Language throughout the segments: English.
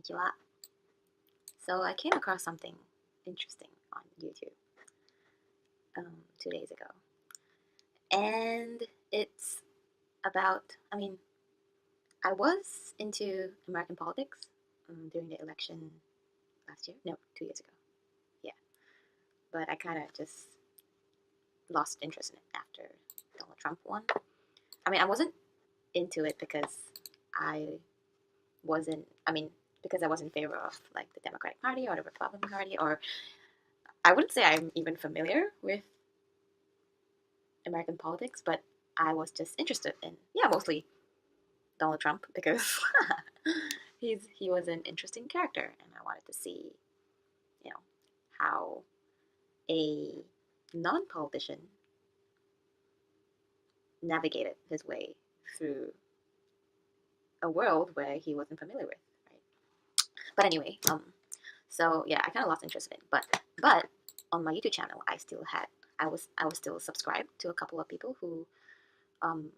Konnichiwa. So I came across something interesting on YouTube 2 days ago, and it's about. I was into American politics during the election last year. No, 2 years ago. Yeah, but I kind of just lost interest in it after Donald Trump won. I wasn't into it because I wasn't. Because I was in favor of like the Democratic Party or the Republican Party, or I wouldn't say I'm even familiar with American politics, but I was just interested in, yeah, mostly Donald Trump because he was an interesting character, and I wanted to see, you know, how a non-politician navigated his way through a world where he wasn't familiar with, right? But anyway, so yeah, I kind of lost interest in it, but on my YouTube channel, I was still subscribed to a couple of people who um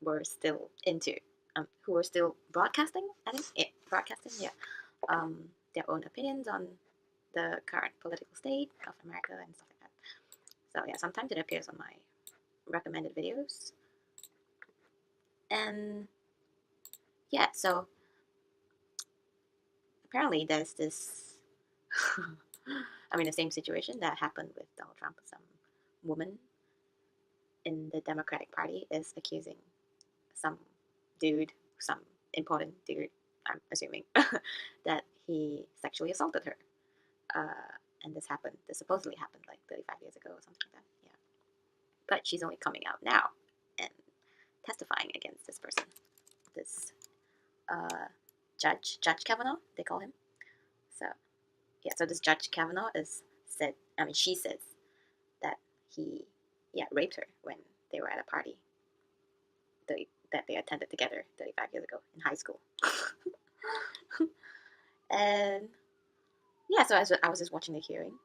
were still into who were still broadcasting. I think broadcasting, yeah, their own opinions on the current political state of America and stuff like that. So yeah, sometimes it appears on my recommended videos, and yeah, so apparently there's this. The same situation that happened with Donald Trump. Some woman in the Democratic Party is accusing some dude, some important dude, I'm assuming, that he sexually assaulted her. And this supposedly happened like 35 years ago or something like that. Yeah. But she's only coming out now and testifying against this person, this Judge Kavanaugh, they call him. So, yeah, so this Judge Kavanaugh she says that he, yeah, raped her when they were at a party that they attended together 35 years ago in high school. And yeah, so I was just watching the hearing.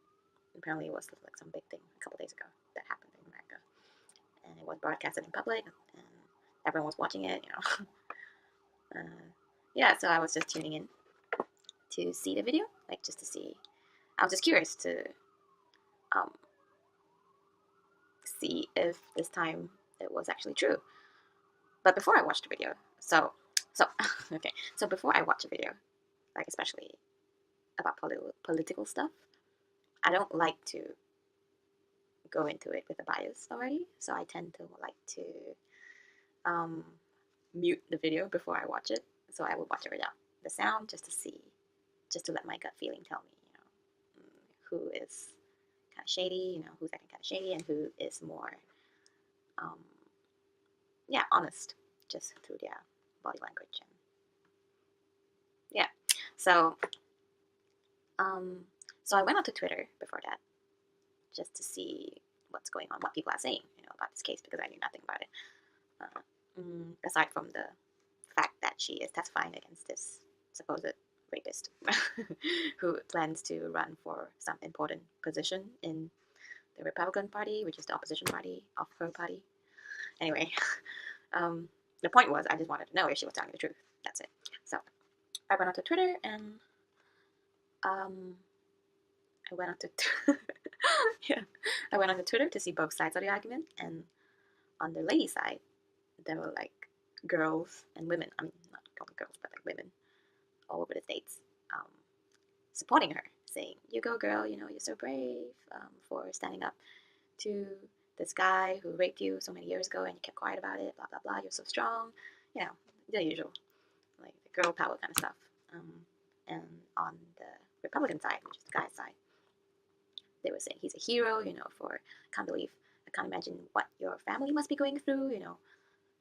Apparently, it was like some big thing a couple days ago that happened in America, and it was broadcasted in public, and everyone was watching it. Yeah. So I was just tuning in to see the video, like just to see. I was just curious to um, see if this time it was actually true. But before I watched the video, so okay, so before I watch a video, like especially about political stuff, I don't like to go into it with a bias already. So I tend to like to um, mute the video before I watch it. So I would watch it without the sound just to let my gut feeling tell me, who is kind of shady, who's acting kind of shady, and who is more, um, yeah, honest, just through their body language. And yeah, so um, so I went onto Twitter before that just to see what's going on, what people are saying, about this case because I knew nothing about it. Aside from the fact that she is testifying against this supposed rapist who plans to run for some important position in the Republican Party, which is the opposition party of her party. Anyway, the point was I just wanted to know if she was telling the truth. That's it. So I went onto Twitter and I went onto yeah, I went onto Twitter to see both sides of the argument, and on the lady side, there were like girls and women. Not girls, but like women all over the states, supporting her, saying, "You go, girl! You're so brave for standing up to this guy who raped you so many years ago, and you kept quiet about it. Blah blah blah. You're so strong." The usual, like the girl power kind of stuff. And on the Republican side, which is the guy's side, they were saying he's a hero. I can't imagine what your family must be going through.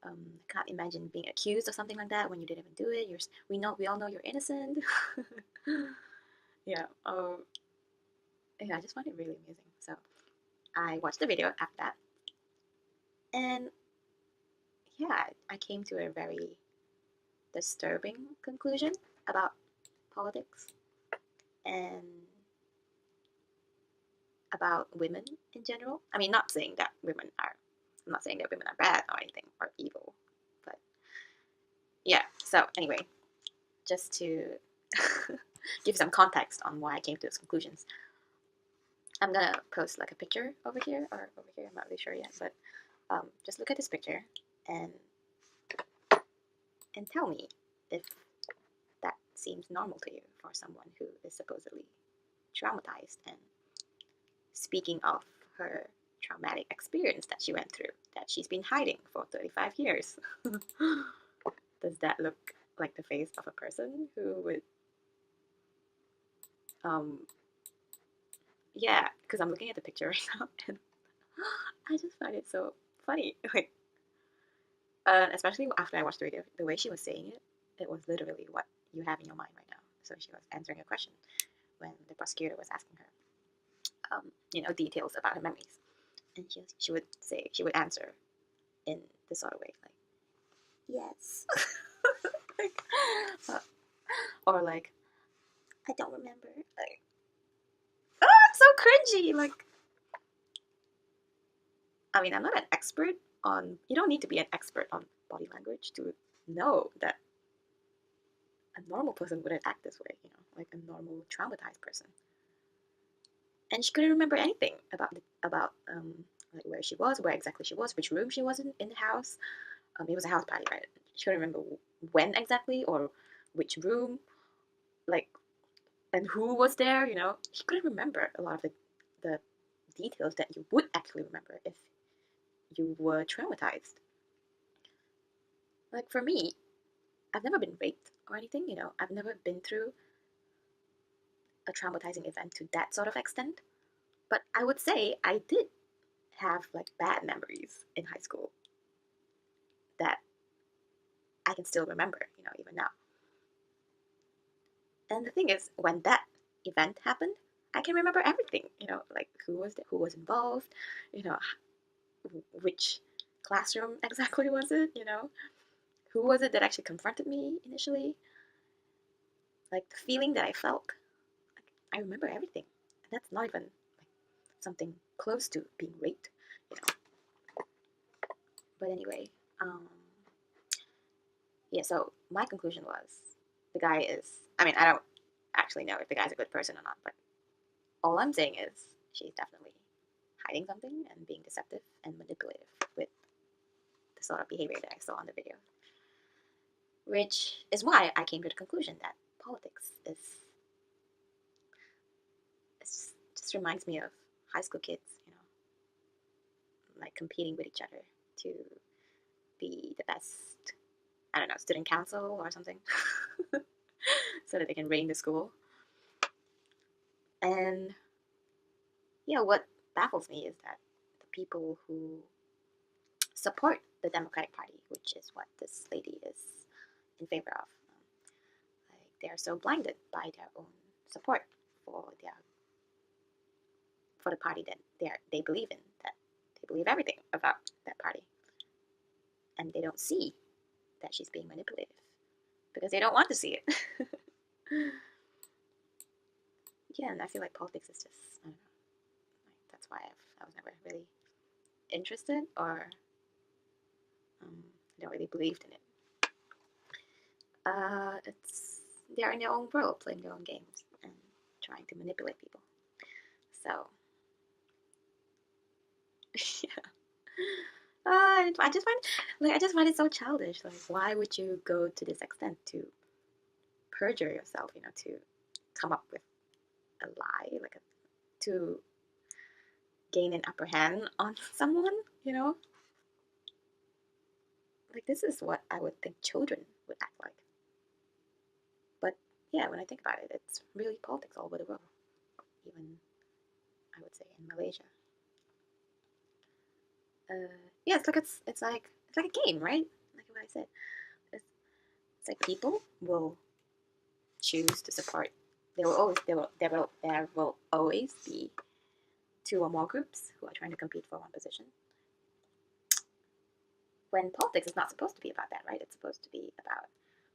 I can't imagine being accused of something like that when you didn't even do it. We all know you're innocent. Yeah. Yeah. I just find it really amusing. So I watched the video after that, and yeah, I came to a very disturbing conclusion about politics and about women in general. Not saying that women are. I'm not saying that women are bad or anything or evil, but yeah. So anyway, just to give some context on why I came to those conclusions. I'm gonna post like a picture over here or over here. I'm not really sure yet, but just look at this picture and tell me if that seems normal to you for someone who is supposedly traumatized. And speaking of her traumatic experience that she went through, that she's been hiding for 35 years, does that look like the face of a person who would, yeah, because I'm looking at the picture right now and I just find it so funny. Like, especially after I watched the video, the way she was saying it, it was literally what you have in your mind right now. So she was answering a question when the prosecutor was asking her, details about her memories, and she would say, she would answer in this sort of way, like, yes, like, or like, I don't remember, like, so cringy. Like, I mean, I'm not an expert on. You don't need to be an expert on body language to know that a normal person wouldn't act this way. Like a normal traumatized person. And she couldn't remember anything about like where she was, where exactly she was, which room she was in the house. It was a house party, right? She couldn't remember when exactly or which room, like, and who was there. She couldn't remember a lot of the details that you would actually remember if you were traumatized. Like for me, I've never been raped or anything. I've never been through a traumatizing event to that sort of extent. But I would say I did have like bad memories in high school that I can still remember, even now. And the thing is, when that event happened, I can remember everything, like who was involved, you know, which classroom exactly was it, who was it that actually confronted me initially, like the feeling that I felt. Like, I remember everything. And that's not even like something close to being raped, you know. But anyway, yeah, so my conclusion was the guy is, I mean, I don't actually know if the guy's a good person or not, but all I'm saying is she's definitely hiding something and being deceptive and manipulative with the sort of behavior that I saw on the video. Which is why I came to the conclusion that politics is, just reminds me of high school kids, like competing with each other to be the best, I don't know, student council or something, so that they can reign the school. And yeah, what baffles me is that the people who support the Democratic Party, which is what this lady is in favor of, like they are so blinded by their own support for the party that they believe in, that they believe everything about that party, and they don't see that she's being manipulative because they don't want to see it. Yeah, and I feel like politics is just, I don't know, like that's why I was never really interested, or I don't really believed in it. It's they're in their own world, playing their own games and trying to manipulate people. So yeah, I just find it so childish. Like, why would you go to this extent to perjure yourself? To come up with a lie, like to gain an upper hand on someone. Like this is what I would think children would act like. But yeah, when I think about it, it's really politics all over the world. Even I would say in Malaysia. Yeah, it's like a game, right? Like what I said, it's like people will choose to support. There will always be two or more groups who are trying to compete for one position. When politics is not supposed to be about that, right? It's supposed to be about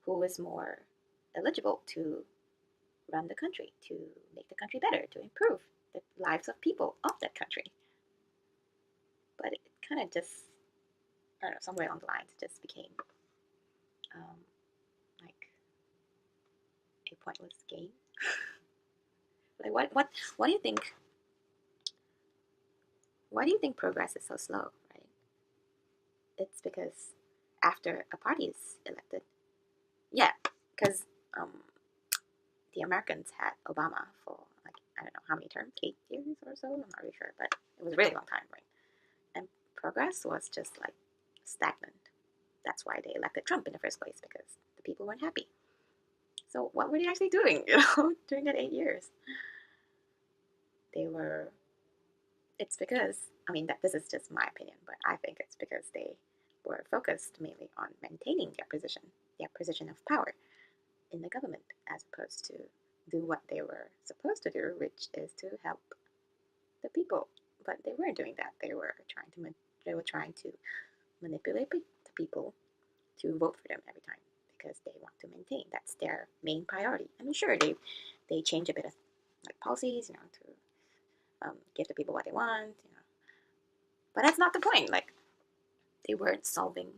who is more eligible to run the country, to make the country better, to improve the lives of people of that country. But it kind of just, I don't know, somewhere along the lines, it just became like a pointless game. Like what do you think? Why do you think progress is so slow, right? It's because after a party is elected, yeah, because um, the Americans had Obama for like I don't know how many terms, 8 years or so. I'm not really sure, but it was a really long time, right? And progress was just like stagnant. That's why they elected Trump in the first place because the people weren't happy. So what were they actually doing, during that 8 years? They were. It's because I mean that this is just my opinion, but I think it's because they were focused mainly on maintaining their position of power in the government, as opposed to do what they were supposed to do, which is to help the people. But they weren't doing that. They were trying to manipulate the people to vote for them every time because they want to maintain. That's their main priority. I mean, sure, they change a bit of like policies, to give the people what they want. But that's not the point. Like they weren't solving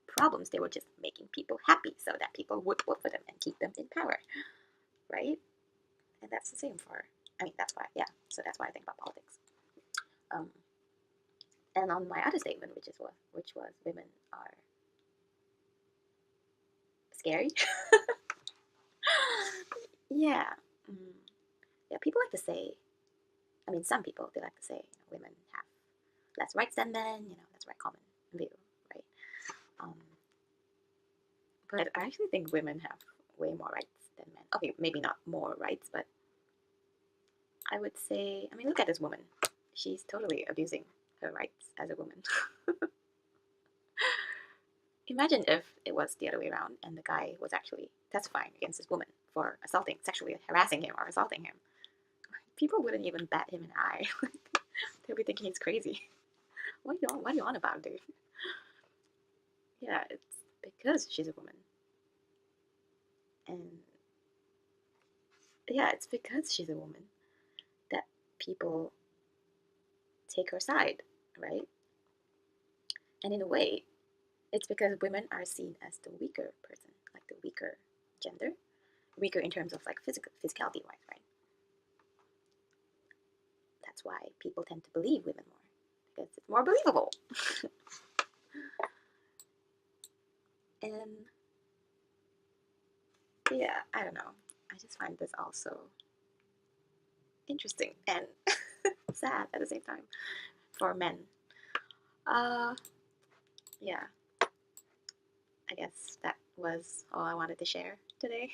problems. They were just making people happy so that people would vote for them and keep them in power, right? And that's the same for. I mean, that's why. Yeah. So that's why I think about politics. Um, and on my other statement, which was women are scary. Yeah. Mm, yeah. People like to say. I mean, some people they like to say women have less rights than men. That's a very common view, right? Um, but I actually think women have way more rights than men. Okay, maybe not more rights, but I would say, I mean, look at this woman. She's totally abusing her rights as a woman. Imagine if it was the other way around and the guy was actually testifying against this woman for sexually harassing him or assaulting him. People wouldn't even bat him an eye. They'd be thinking he's crazy. What are you on about, dude? Yeah, it's because she's a woman. And yeah, it's because she's a woman that people take her side, right? And in a way, it's because women are seen as the weaker person, like the weaker gender, weaker in terms of like physicality wise, right? That's why people tend to believe women more because it's more believable. And yeah, I don't know. I just find this also interesting and sad at the same time for men. Uh, yeah, I guess that was all I wanted to share today.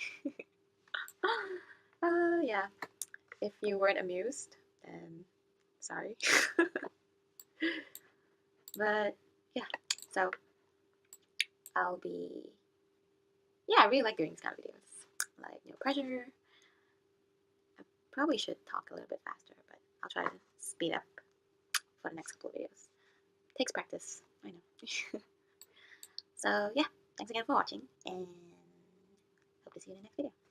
Yeah. If you weren't amused, then sorry. But yeah, so I'll be. Yeah, I really like doing these kind of videos. Like no pressure. I probably should talk a little bit faster, but I'll try to speed up for the next couple of videos. Takes practice, I know. So yeah, thanks again for watching, and hope to see you in the next video.